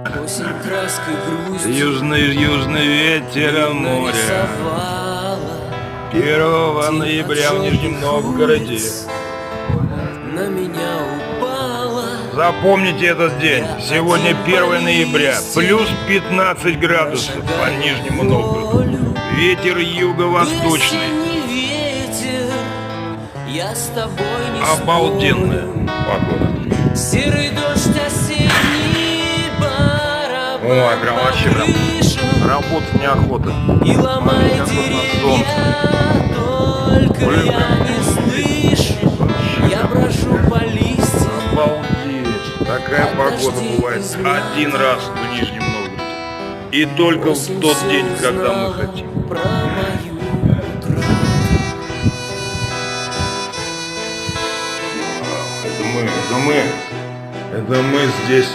Осень краской грустью Южный ветер моря. нарисовала 1 ноября в Нижнем Новгороде. на меня упала. Запомните этот день. Сегодня 1 ноября. Плюс 15 градусов по Нижнему Новгороду. Ветер юго-восточный. Весенний ветер, я с тобой не Обалденная спорю. погода. Серый дождь осенний барабан Ой, прям по вообще прям крышам. работать неохота. И ломай Смотри, какое у нас солнце. деревья, только Блин, я прям не слышу. Я брожу по листьям. Обалдеть. Такая погода бывает один раз в Нижнем Новгороде. И только в тот день, когда мы хотим. Про мою утрату. Это мы здесь.